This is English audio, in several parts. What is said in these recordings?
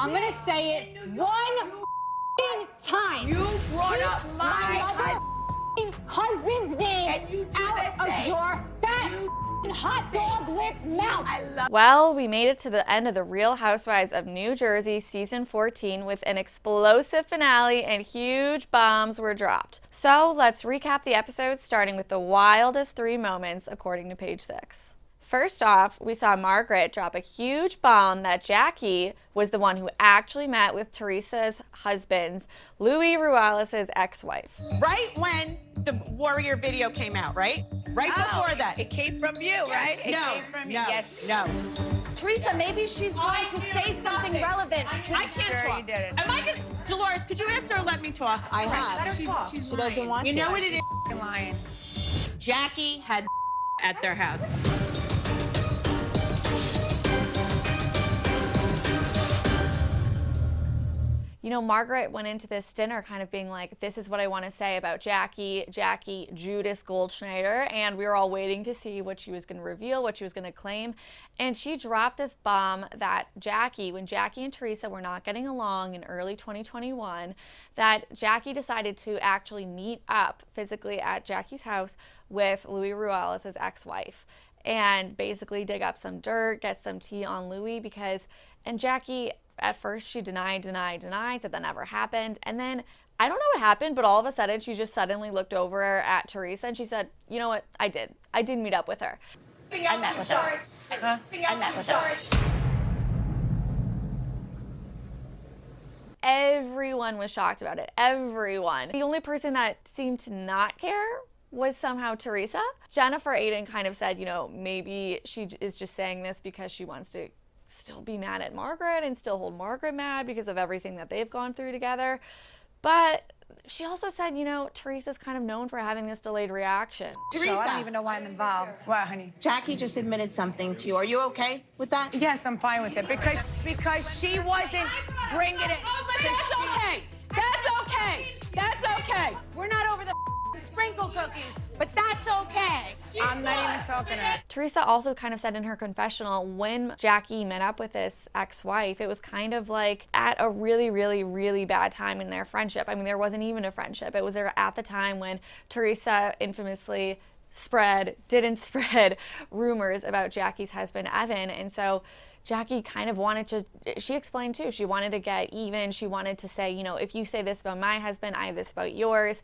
I'm gonna say it one time. You brought up my husband's name and you do out the of same. your fat hot dog lip mouth. Well, we made it to the end of the Real Housewives of New Jersey season 14 with an explosive finale and huge bombs were dropped. So let's recap the episodes, starting with the wildest 3 moments according to page 6. First off, we saw Margaret drop a huge bomb that Jackie was the one who actually met with Teresa's husband, Louis Ruelas' ex-wife. Right when the Warrior video came out, right? Right before that. It came from you, right? It No, came from you. no, Yes. no. Teresa, maybe she's going to say something relevant. I can't Sure talk. you did it. Am I just, Dolores, could you ask her to let me talk? I have. She's She doesn't want to. You know what it is? lying. Jackie had at their house. You know, Margaret went into this dinner kind of being like, this is what I want to say about Jackie, Giudice Goldschneider, and we were all waiting to see what she was going to reveal, what she was going to claim, and she dropped this bomb that when Jackie and Teresa were not getting along in early 2021, that Jackie decided to actually meet up physically at Jackie's house with Louis Ruelas' ex-wife, and basically dig up some dirt, get some tea on Louis, and Jackie, at first she denied, said that never happened. And then, I don't know what happened, but all of a sudden she just suddenly looked over at Teresa and she said, you know what, I did meet up with her. I met with her. I met with her. Everyone was shocked about it, everyone. The only person that seemed to not care was somehow Teresa. Jennifer Aydin kind of said, you know, maybe she is just saying this because she wants to still be mad at Margaret and still hold Margaret mad because of everything that they've gone through together. But she also said, you know, Teresa's kind of known for having this delayed reaction. Teresa, I don't even know why I'm involved. What, honey? Jackie just admitted something to you. Are you okay with that? Yes, I'm fine with it because she wasn't bringing it. That's okay. That's okay. That's okay. We're not over the sprinkle cookies, but that's okay. I'm not even talking to her. Teresa also kind of said in her confessional, when Jackie met up with this ex-wife, it was kind of like at a really, really, really bad time in their friendship. I mean, there wasn't even a friendship. It was there at the time when Teresa infamously didn't spread rumors about Jackie's husband, Evan. And so Jackie kind of wanted to, she explained too, she wanted to get even. She wanted to say, you know, if you say this about my husband, I have this about yours.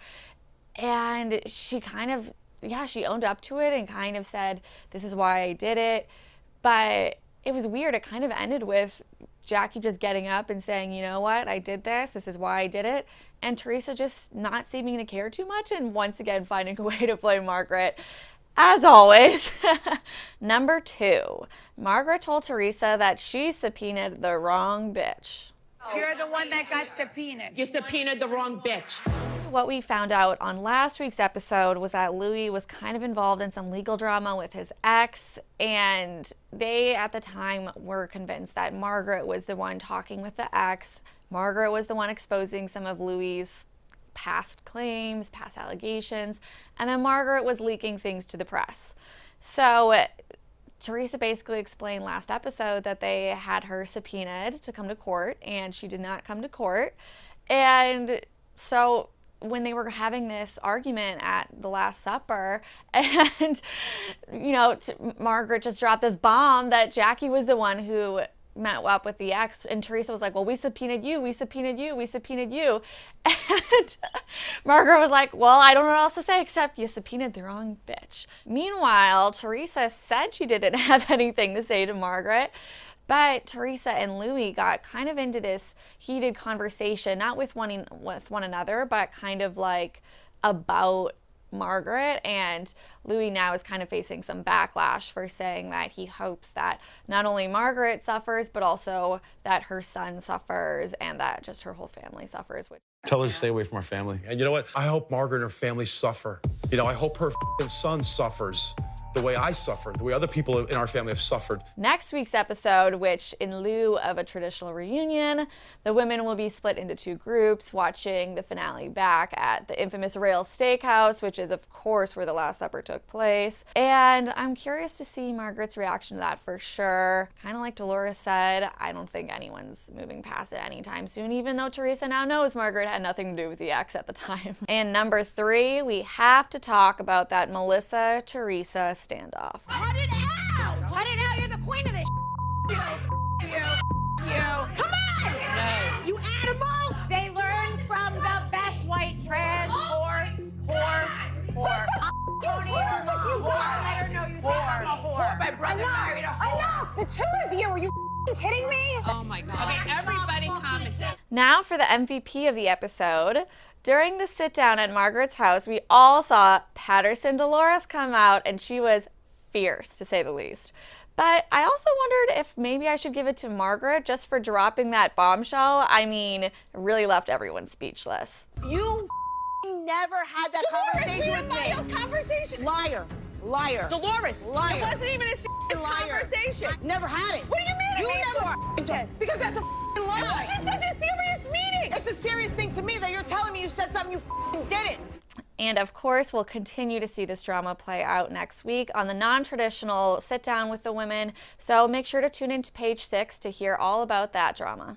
And she kind of, she owned up to it and kind of said, this is why I did it. But it was weird. It kind of ended with Jackie just getting up and saying, you know what, I did this. This is why I did it. And Teresa just not seeming to care too much and once again finding a way to play Margaret, as always. Number 2, Margaret told Teresa that she subpoenaed the wrong bitch. You're the one that got subpoenaed. You subpoenaed the wrong bitch. What we found out on last week's episode was that Louis was kind of involved in some legal drama with his ex, and they at the time were convinced that Margaret was the one talking with the ex. Margaret was the one exposing some of Louis's past claims, past allegations, and then Margaret was leaking things to the press. So Teresa basically explained last episode that they had her subpoenaed to come to court, and she did not come to court. And so when they were having this argument at the Last Supper, and, you know, Margaret just dropped this bomb that Jackie was the one who met up with the ex, and Teresa was like, well, we subpoenaed you, we subpoenaed you, we subpoenaed you. And Margaret was like, well, I don't know what else to say except you subpoenaed the wrong bitch. Meanwhile, Teresa said she didn't have anything to say to Margaret, but Teresa and Louis got kind of into this heated conversation, not with one another, but kind of like about Margaret, and Louis now is kind of facing some backlash for saying that he hopes that not only Margaret suffers, but also that her son suffers and that just her whole family suffers. Tell her to stay away from our family. And you know what? I hope Margaret and her family suffer. You know, I hope her son suffers. the way I suffered, the way other people in our family have suffered. Next week's episode, which in lieu of a traditional reunion, the women will be split into two groups, watching the finale back at the infamous Rail Steakhouse, which is of course where the Last Supper took place. And I'm curious to see Margaret's reaction to that for sure. Kind of like Dolores said, I don't think anyone's moving past it anytime soon, even though Teresa now knows Margaret had nothing to do with the ex at the time. And number 3, we have to talk about that Melissa-Teresa standoff. Cut it out! Cut it out! You're the queen of this. You. Come on! No. You animal! They learn from the best white trash. Whore. Tony is a whore. Let her know you think I'm a whore. My brother married a whore. The two of you, are you kidding me? Oh my God. I mean, everybody commented. Now for the MVP of the episode. During the sit down at Margaret's house, we all saw Patterson Dolores come out, and she was fierce, to say the least. But I also wondered if maybe I should give it to Margaret just for dropping that bombshell. I mean, it really left everyone speechless. You never had that conversation with me. Conversation. Liar. Dolores, Liar. it wasn't even a Liar. conversation. Never had it. What do you mean? You never because that's a lie. It's such a serious meeting. It's a serious thing to me that you're telling me you said something you didn't. And of course, we'll continue to see this drama play out next week on the non-traditional sit down with the women. So make sure to tune into page 6 to hear all about that drama.